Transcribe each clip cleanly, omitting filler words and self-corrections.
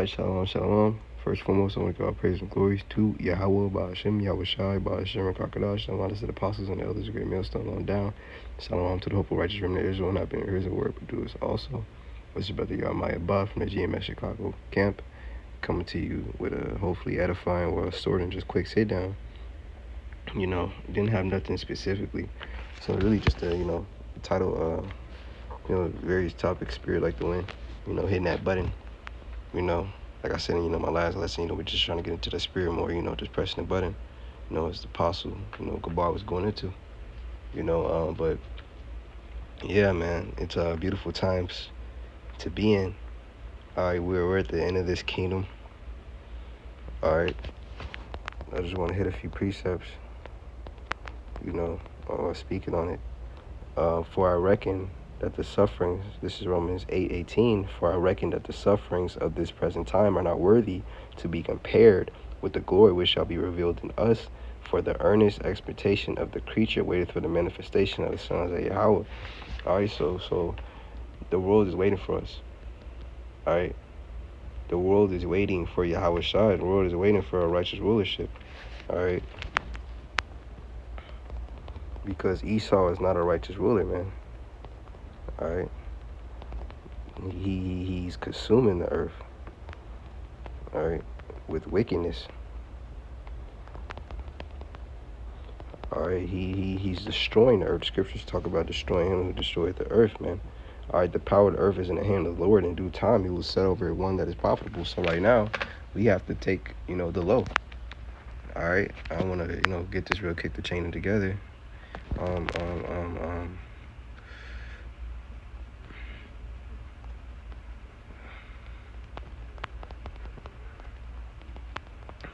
Shalom, shalom. First and foremost, I want to give all praise and glories to Yahweh, Ba'ashem, Yahweh Shai, Ba'ashem, and Kakadash, shalom to the apostles and the elders of great millstone on down. Shalom to the hopeful righteous remnant of Israel, not being hearers of the word, but doers also. This is Brother Yarmaya Ba from the GMS Chicago camp, coming to you with a hopefully edifying, well, short and just quick sit down. Didn't have nothing specifically. So really just a, title, various topics, spirit like the wind, hitting that button. Like I said in, my last lesson, we're just trying to get into the spirit more, just pressing the button, as the apostle, Gabar was going into, but yeah, man, it's beautiful times to be in. All right, we're at the end of this kingdom. All right, I just want to hit a few precepts, speaking on it. For I reckon that the sufferings, this is Romans 8:18, for I reckon that the sufferings of this present time are not worthy to be compared with the glory which shall be revealed in us, for the earnest expectation of the creature waiteth for the manifestation of the sons of Yahweh. All right, so the world is waiting for us. All right, the world is waiting for Yahweh Shai. The world is waiting for a righteous rulership. All right, because Esau is not a righteous ruler, man. All right. He's consuming the earth, all right, with wickedness. All right, he's destroying the earth. Scriptures talk about destroying him who destroyed the earth, man. All right, the power of the earth is in the hand of the Lord. In due time, he will set over one that is profitable. So right now, we have to take, the low. All right, I want to, get this real, kick the chain together.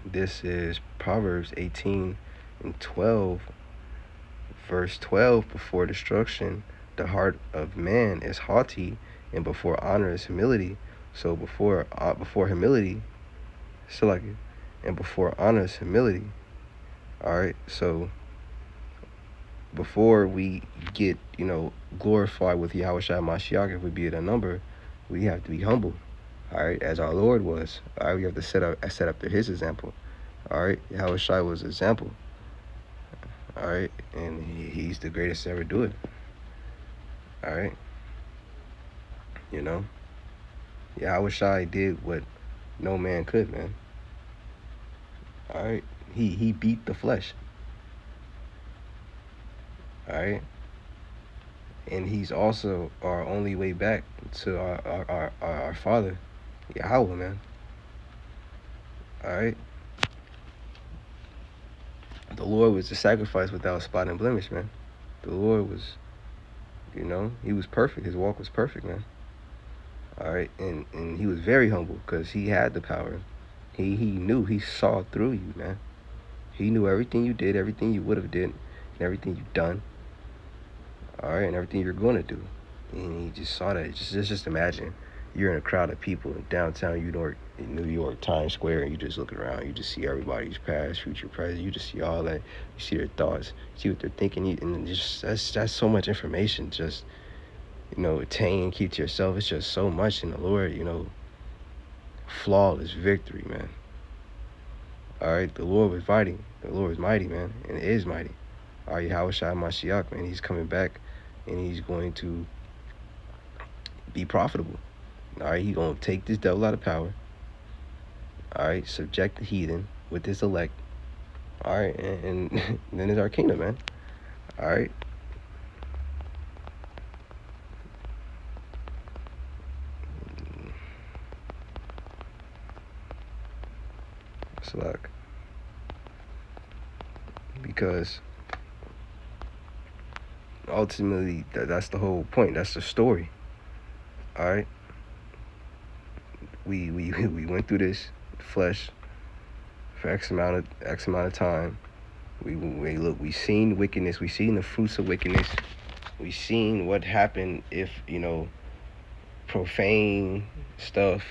This is Proverbs 18:12, verse 12. Before destruction, the heart of man is haughty, and before honor is humility. So before humility, and before honor is humility. All right. So before we get, glorified with Yahweh Shai Mashiach, if we be at a number, we have to be humble. All right, as our Lord was. All right, we have to set up to His example. All right, Yahweh Shai was an example. All right, and he's the greatest to ever do it. All right, Yahweh Shai did what no man could, man. All right, he beat the flesh. All right, and he's also our only way back to our Father, Yahweh, man. All right. The Lord was the sacrifice without spot and blemish, man. The Lord was, he was perfect. His walk was perfect, man. All right, and he was very humble because he had the power. He knew, he saw through you, man. He knew everything you did, everything you would have did, and everything you've done. All right, and everything you're going to do. And he just saw that. Just imagine you're in a crowd of people in downtown New York, Times Square, and you just looking around. You just see everybody's past, future, present. You just see all that. You see their thoughts, see what they're thinking, and just that's so much information. Just attain, keep to yourself. It's just so much in the Lord. Flawless victory, man. All right, the Lord was fighting. The Lord is mighty, man, and it is mighty. All right, Yahweh Shai Mashiach, man, he's coming back, and he's going to be profitable. All right, he's going to take this devil out of power. All right, subject the heathen with his elect. All right, and then it's our kingdom, man. All right. Slack. Because ultimately, that's the whole point. That's the story. All right. We went through this flesh for X amount of time. We seen wickedness. We seen the fruits of wickedness. We seen what happened if profane stuff,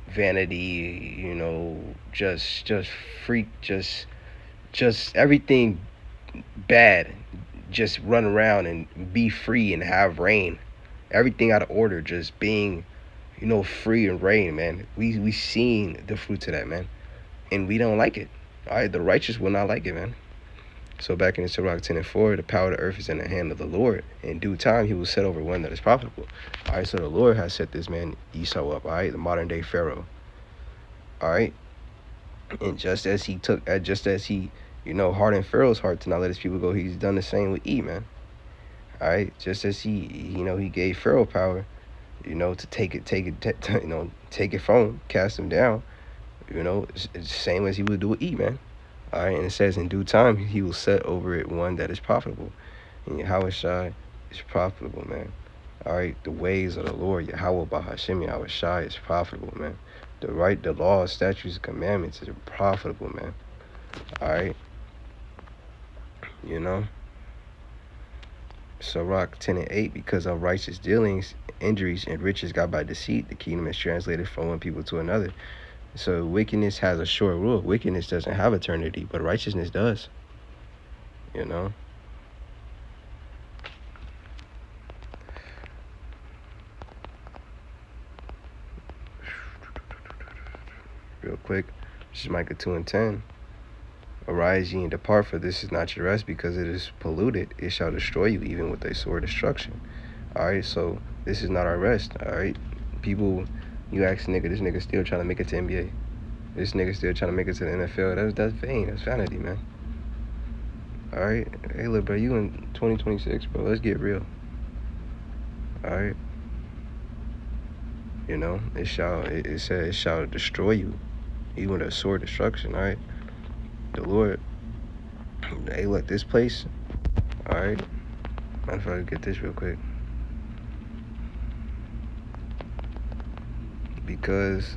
vanity, just freak, just everything bad, just run around and be free and have reign. Everything out of order, just being, free and reign, man. We seen the fruits of that, man, and we don't like it. All right, the righteous will not like it, man. So back in Sirach 10:4, the power of the earth is in the hand of the Lord. In due time, he will set over one that is profitable. All right, so the Lord has set this man Esau up. All right, the modern day Pharaoh. All right, and just as he hardened Pharaoh's heart to not let his people go, he's done the same with E, man. All right, just as he gave Pharaoh power, to take it from him, cast him down. It's the same as he would do with E, man. All right, and it says in due time he will set over it one that is profitable. And Yahweh Shai is profitable, man. All right, the ways of the Lord, Yahweh Bahashem Yahweh Shai is profitable, man. The law, statutes, and commandments is profitable, man. All right, Sirach 10:8, because of righteous dealings, injuries, and riches got by deceit, the kingdom is translated from one people to another. So wickedness has a short rule. Wickedness doesn't have eternity, but righteousness does. Real quick, this is Micah 2:10. Arise ye and depart, for this is not your rest, because it is polluted. It shall destroy you, even with a sore destruction. All right, so this is not our rest. All right, people, you ask this nigga still trying to make it to NBA. This nigga still trying to make it to the NFL. That's vain. That's vanity, man. All right, hey, look, bro, you in 2026, bro. Let's get real. All right, it says it shall destroy you, even with a sore destruction. All right, the Lord. Hey, look, this place. All right, matter of fact, get this real quick. Because,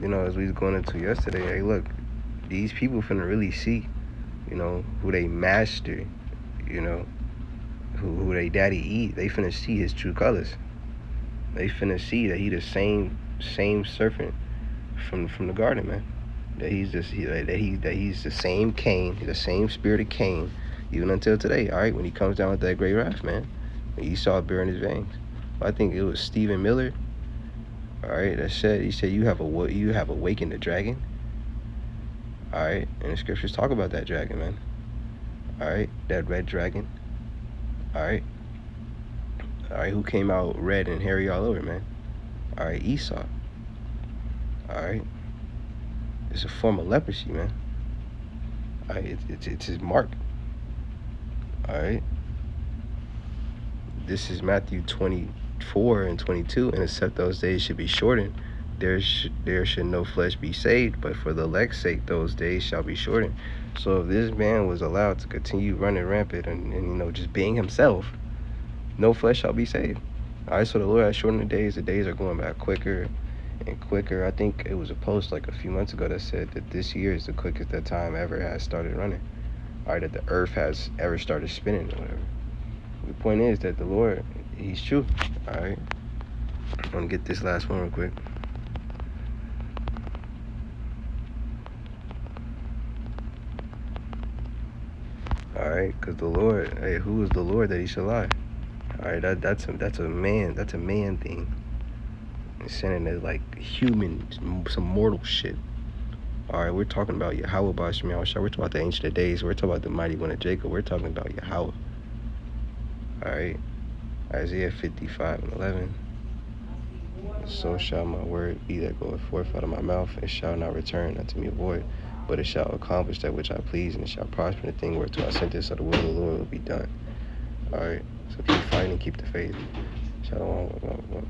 as we was going into yesterday, hey, look, these people finna really see, who they master, who they daddy eat. They finna see his true colors. They finna see that he the same serpent from the garden, man. That he's the same Cain, the same spirit of Cain, even until today. All right, when he comes down with that great wrath, man, Esau bearing his veins. I think it was Stephen Miller. All right, he said you have awakened the dragon. All right, and the scriptures talk about that dragon, man. All right, that red dragon. All right, who came out red and hairy all over, man? All right, Esau. All right, it's a form of leprosy, man. All right, it's his mark. All right, this is Matthew 24 and 22, and except those days should be shortened, there should no flesh be saved, but for the elect's sake those days shall be shortened. So if this man was allowed to continue running rampant and just being himself, no flesh shall be saved. All right, so the Lord has shortened the days. The days are going back quicker and quicker. I think it was a post like a few months ago that said that this year is the quickest that time ever has started running. All right, that the earth has ever started spinning or whatever. The point is that the Lord, he's true. All right, I'm gonna get this last one real quick. All right, because the Lord, hey, who is the Lord that he shall lie? All right, that's a man thing. It's saying that like human, some mortal shit. All right, we're talking about Yahweh Ba'ashem Yahweh Shai. We're talking about the Ancient of Days. We're talking about the Mighty One of Jacob. We're talking about Yahweh. All right, Isaiah 55:11. So shall my word be that goeth forth out of my mouth, and shall not return unto me void, but it shall accomplish that which I please, and it shall prosper in the thing whereto I sent it, so the will of the Lord will be done. All right, so keep fighting and keep the faith. Shalom.